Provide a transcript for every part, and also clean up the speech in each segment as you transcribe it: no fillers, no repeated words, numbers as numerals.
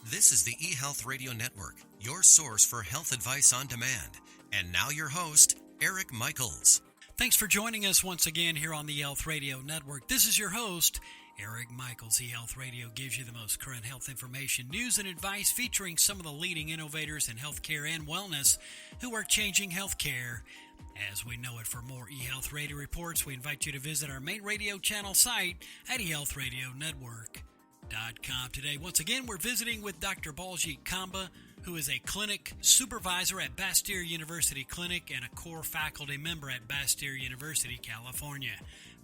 This is the eHealth Radio Network, your source for health advice on demand. And now your host, Eric Michaels. Thanks for joining us once again here on the eHealth Radio Network. This is your host, Eric Michaels. eHealth Radio gives you the most current health information, news, and advice featuring some of the leading innovators in healthcare and wellness who are changing healthcare as we know it. For more eHealth Radio reports, we invite you to visit our main radio channel site at eHealthRadioNetwork.com. Today, once again, we're visiting with Dr. Baljit Khamba, who is a clinic supervisor at Bastyr University Clinic and a core faculty member at Bastyr University California.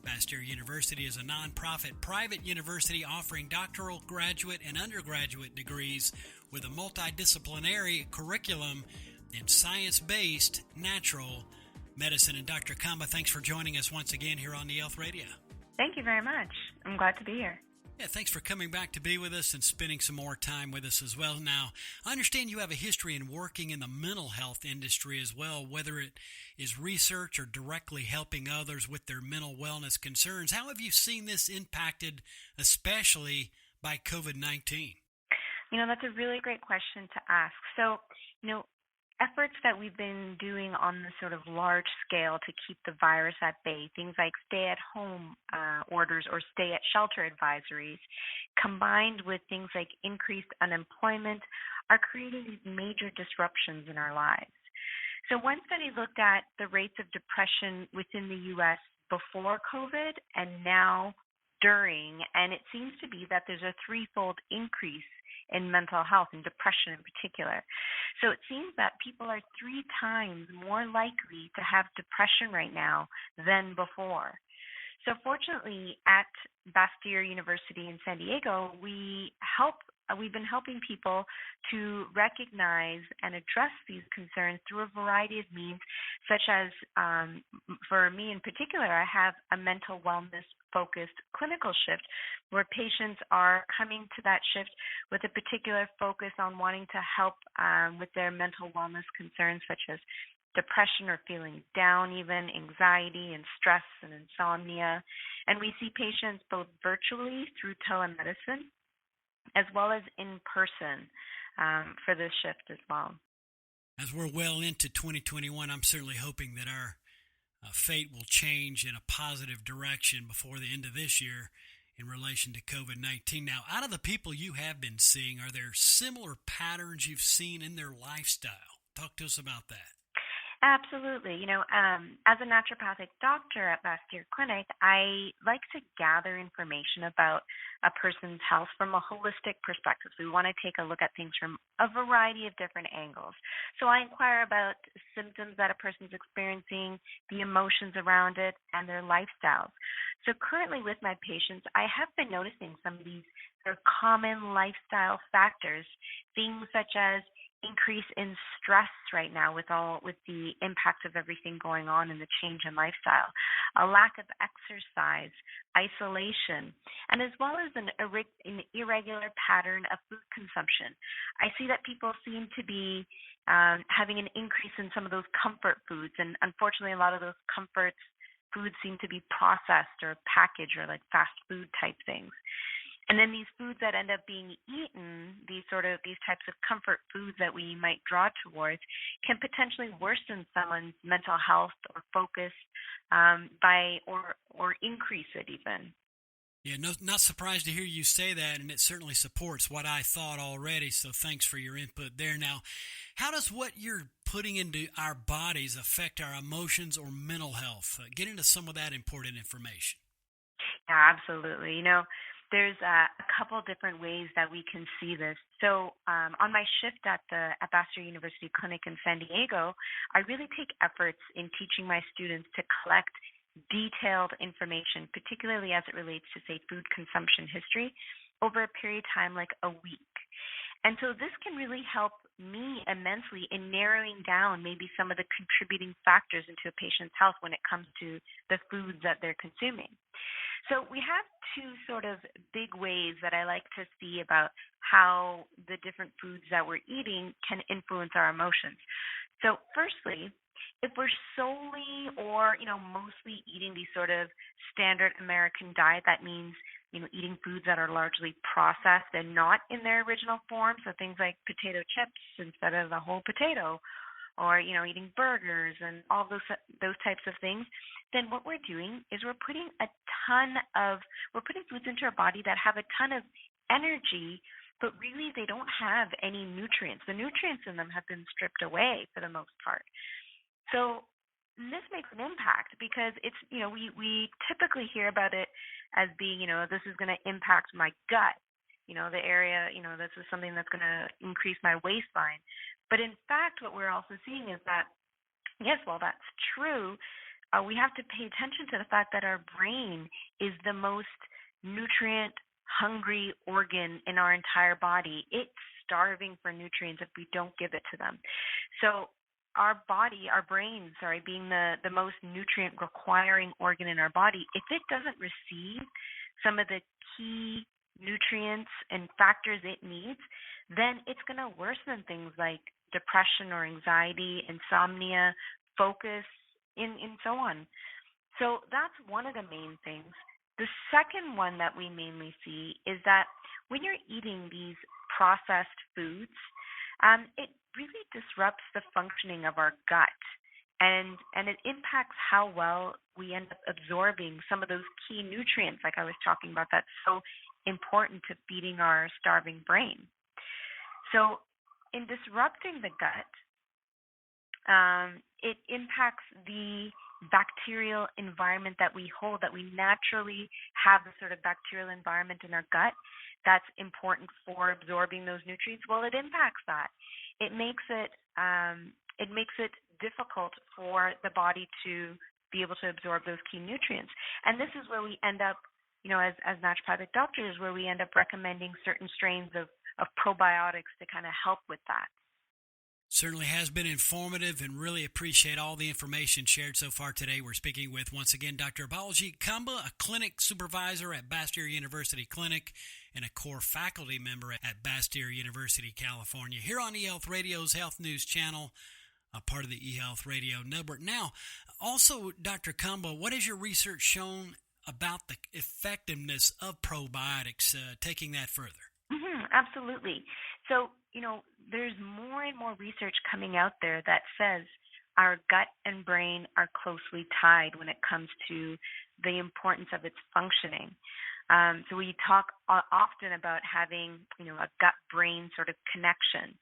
Bastyr University is a nonprofit private university offering doctoral, graduate, and undergraduate degrees with a multidisciplinary curriculum in science-based natural medicine. And Dr. Khamba, thanks for joining us once again here on the eHealth Radio. Thank you very much. I'm glad to be here. Yeah, thanks for coming back to be with us and spending some more time with us as well. Now, I understand you have a history in working in the mental health industry as well, whether it is research or directly helping others with their mental wellness concerns. How have you seen this impacted, especially by COVID-19? That's a really great question to ask. So, efforts that we've been doing on the sort of large scale to keep the virus at bay, things like stay-at-home orders or stay-at-shelter advisories, combined with things like increased unemployment, are creating these major disruptions in our lives. So one study looked at the rates of depression within the U.S. before COVID and now during, and it seems to be that there's a threefold increase in mental health and depression in particular. So it seems that people are 3 times more likely to have depression right now than before. So fortunately, at Bastyr University in San Diego, we've been helping people to recognize and address these concerns through a variety of means, such as, for me in particular, I have a mental wellness-focused clinical shift where patients are coming to that shift with a particular focus on wanting to help with their mental wellness concerns, such as depression or feeling down, even anxiety and stress and insomnia. And we see patients both virtually through telemedicine as well as in person for this shift as well. As we're well into 2021, I'm certainly hoping that our fate will change in a positive direction before the end of this year in relation to COVID-19. Now, out of the people you have been seeing, are there similar patterns you've seen in their lifestyle? Talk to us about that. Absolutely. As a naturopathic doctor at Bastyr Clinic, I like to gather information about a person's health from a holistic perspective. So we want to take a look at things from a variety of different angles. So I inquire about symptoms that a person's experiencing, the emotions around it, and their lifestyles. So currently with my patients, I have been noticing some of these sort of common lifestyle factors, things such as increase in stress right now with the impact of everything going on and the change in lifestyle, a lack of exercise, isolation, and as well as an irregular pattern of food consumption. I see that people seem to be having an increase in some of those comfort foods, and unfortunately a lot of those comfort foods seem to be processed or packaged or like fast food type things. And then these foods that end up being eaten, these types of comfort foods that we might draw towards, can potentially worsen someone's mental health or focus or increase it even. Yeah, not surprised to hear you say that, and it certainly supports what I thought already, so thanks for your input there. Now, how does what you're putting into our bodies affect our emotions or mental health? Get into some of that important information. Yeah, absolutely. There's a couple different ways that we can see this. So on my shift at Bastyr University Clinic in San Diego, I really take efforts in teaching my students to collect detailed information, particularly as it relates to, say, food consumption history, over a period of time like a week. And so this can really help me immensely in narrowing down maybe some of the contributing factors into a patient's health when it comes to the foods that they're consuming. So we have 2 sort of big ways that I like to see about how the different foods that we're eating can influence our emotions. So firstly, if we're solely or, mostly eating the sort of standard American diet, that means eating foods that are largely processed and not in their original form, so things like potato chips instead of a whole potato, or eating burgers and all those types of things, then what we're doing is we're putting foods into our body that have a ton of energy, but really they don't have any nutrients. The nutrients in them have been stripped away for the most part. So this makes an impact because it's, we typically hear about it as being, this is going to impact my gut, the area, this is something that's going to increase my waistline. But in fact, what we're also seeing is that, yes, while that's true, we have to pay attention to the fact that our brain is the most nutrient hungry organ in our entire body. It's starving for nutrients if we don't give it to them. So our brain, being the most nutrient requiring organ in our body, if it doesn't receive some of the key nutrients and factors it needs, then it's going to worsen things like depression or anxiety, insomnia, focus, and so on. So that's one of the main things. The second one that we mainly see is that when you're eating these processed foods, it really disrupts the functioning of our gut, and it impacts how well we end up absorbing some of those key nutrients, like I was talking about, that's so important to feeding our starving brain. So in disrupting the gut, it impacts the bacterial environment that we hold, that we naturally have the sort of bacterial environment in our gut that's important for absorbing those nutrients. Well, it impacts that. It makes it difficult for the body to be able to absorb those key nutrients. And this is where we end up, as naturopathic doctors, where we end up recommending certain strains of probiotics to kind of help with that. Certainly has been informative, and really appreciate all the information shared so far today. We're speaking with, once again, Dr. Baljit Khamba, a clinic supervisor at Bastyr University Clinic and a core faculty member at Bastyr University California, here on eHealth Radio's Health News Channel, a part of the eHealth Radio Network. Now, also, Dr. Khamba, what has your research shown about the effectiveness of probiotics, taking that further? Absolutely. So, there's more and more research coming out there that says our gut and brain are closely tied when it comes to the importance of its functioning. So we talk often about having, a gut-brain sort of connection.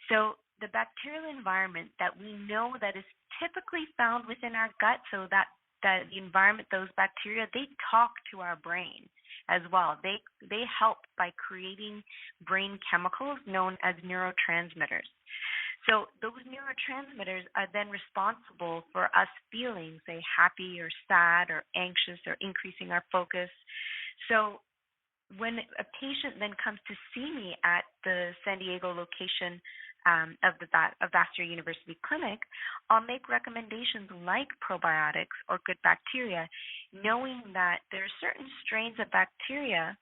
So the bacterial environment that we know that is typically found within our gut, so that the environment, those bacteria, they talk to our brain as well. They help by creating brain chemicals known as neurotransmitters. So those neurotransmitters are then responsible for us feeling, say, happy or sad or anxious, or increasing our focus. So when a patient then comes to see me at the San Diego location of Bastyr University Clinic, I'll make recommendations like probiotics or good bacteria, knowing that there are certain strains of bacteria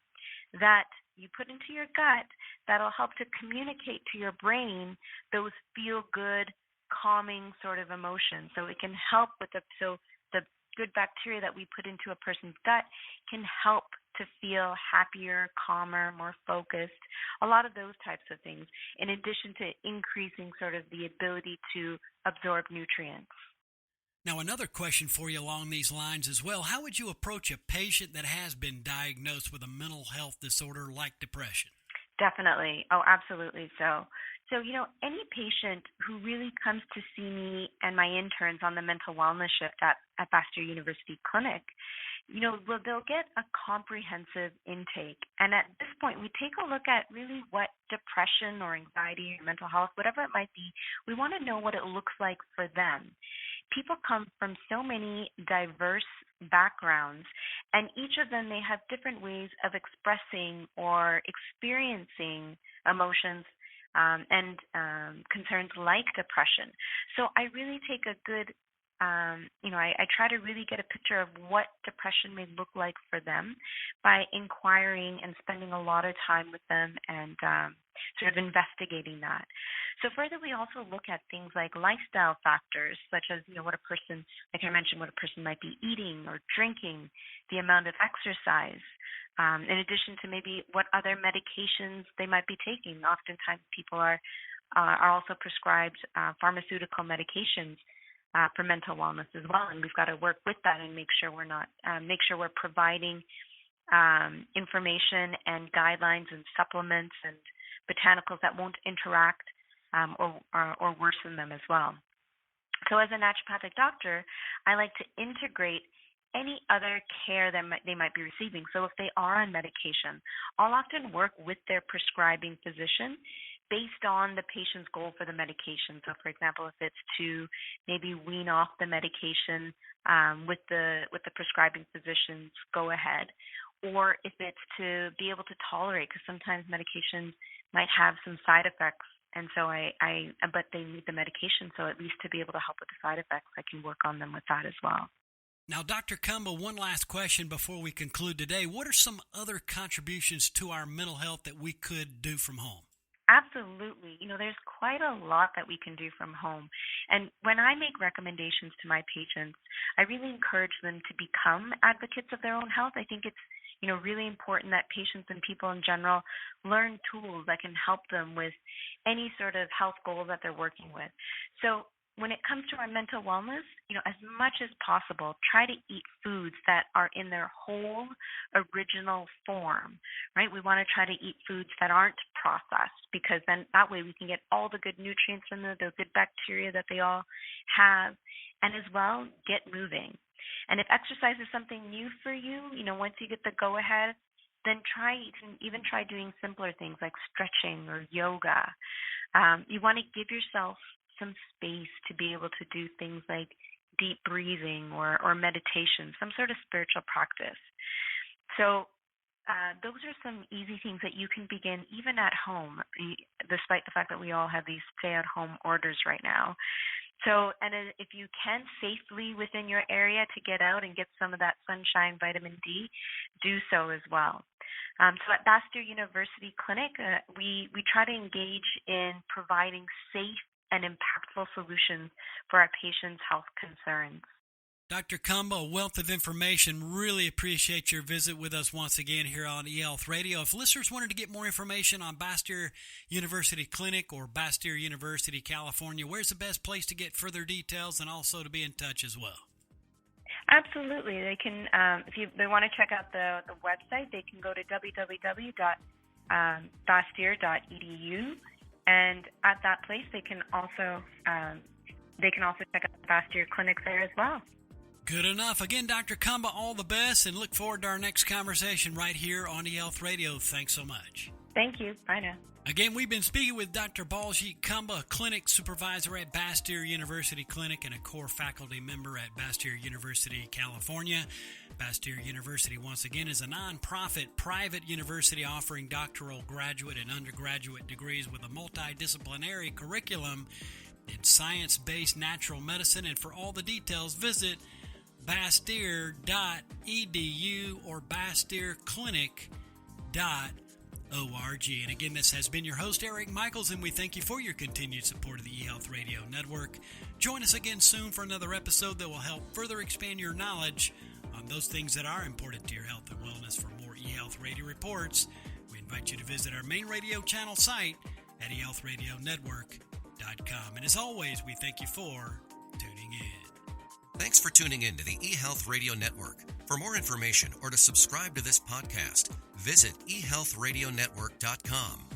that you put into your gut that'll help to communicate to your brain those feel-good, calming sort of emotions. So it can help with the good bacteria that we put into a person's gut can help to feel happier, calmer, more focused, a lot of those types of things, in addition to increasing sort of the ability to absorb nutrients. Now, another question for you along these lines as well. How would you approach a patient that has been diagnosed with a mental health disorder like depression? Definitely. Oh, absolutely so. So, any patient who really comes to see me and my interns on the mental wellness shift at Bastyr University Clinic, they'll get a comprehensive intake. And at this point, we take a look at really what depression or anxiety or mental health, whatever it might be, we want to know what it looks like for them. People come from so many diverse backgrounds, and each of them, they have different ways of expressing or experiencing emotions and concerns like depression. So I really take a good, I try to really get a picture of what depression may look like for them by inquiring and spending a lot of time with them and sort of investigating that. So further, we also look at things like lifestyle factors, such as, what a person, like I mentioned, what a person might be eating or drinking, the amount of exercise, in addition to maybe what other medications they might be taking. Oftentimes people are also prescribed pharmaceutical medications for mental wellness as well, and we've got to work with that and make sure we're providing information and guidelines and supplements and botanicals that won't interact or worsen them as well. So as a naturopathic doctor, I like to integrate any other care that they might be receiving. So if they are on medication, I'll often work with their prescribing physician based on the patient's goal for the medication. So for example, if it's to maybe wean off the medication with the prescribing physician's go ahead, or if it's to be able to tolerate, because sometimes medications might have some side effects, and so but they need the medication, so at least to be able to help with the side effects, I can work on them with that as well. Now, Dr. Khamba, one last question before we conclude today. What are some other contributions to our mental health that we could do from home? Absolutely. There's quite a lot that we can do from home. And when I make recommendations to my patients, I really encourage them to become advocates of their own health. I think it's really important that patients and people in general learn tools that can help them with any sort of health goal that they're working with. So when it comes to our mental wellness, as much as possible, try to eat foods that are in their whole original form, right? We want to try to eat foods that aren't processed, because then that way we can get all the good nutrients from them, the good bacteria that they all have, and as well, get moving. And if exercise is something new for you, once you get the go-ahead, then you can even try doing simpler things like stretching or yoga. You want to give yourself some space to be able to do things like deep breathing or meditation, some sort of spiritual practice. So those are some easy things that you can begin even at home, despite the fact that we all have these stay-at-home orders right now. So, and if you can safely within your area to get out and get some of that sunshine, vitamin D, do so as well. So at Bastyr University Clinic, we try to engage in providing safe and impactful solutions for our patients' health concerns. Dr. Khamba, a wealth of information. Really appreciate your visit with us once again here on eHealth Radio. If listeners wanted to get more information on Bastyr University Clinic or Bastyr University California, where's the best place to get further details and also to be in touch as well? Absolutely. They can, if they want to check out the website, they can go to www.bastyr.edu, and at that place they can also check out the Bastyr Clinic there as well. Good enough. Again, Dr. Khamba, all the best, and look forward to our next conversation right here on eHealth Radio. Thanks so much. Thank you. Bye now. Again, we've been speaking with Dr. Baljit Khamba, a clinic supervisor at Bastyr University Clinic and a core faculty member at Bastyr University California. Bastyr University, once again, is a nonprofit private university offering doctoral, graduate, and undergraduate degrees with a multidisciplinary curriculum in science-based natural medicine. And for all the details, visit bastyr.edu or bastyrclinic.org. And again, this has been your host, Eric Michaels, and we thank you for your continued support of the eHealth Radio Network. Join us again soon for another episode that will help further expand your knowledge on those things that are important to your health and wellness. For more eHealth Radio reports, we invite you to visit our main radio channel site at eHealthRadioNetwork.com. And as always, we thank you for tuning in. Thanks for tuning in to the eHealth Radio Network. For more information or to subscribe to this podcast, visit eHealthRadioNetwork.com.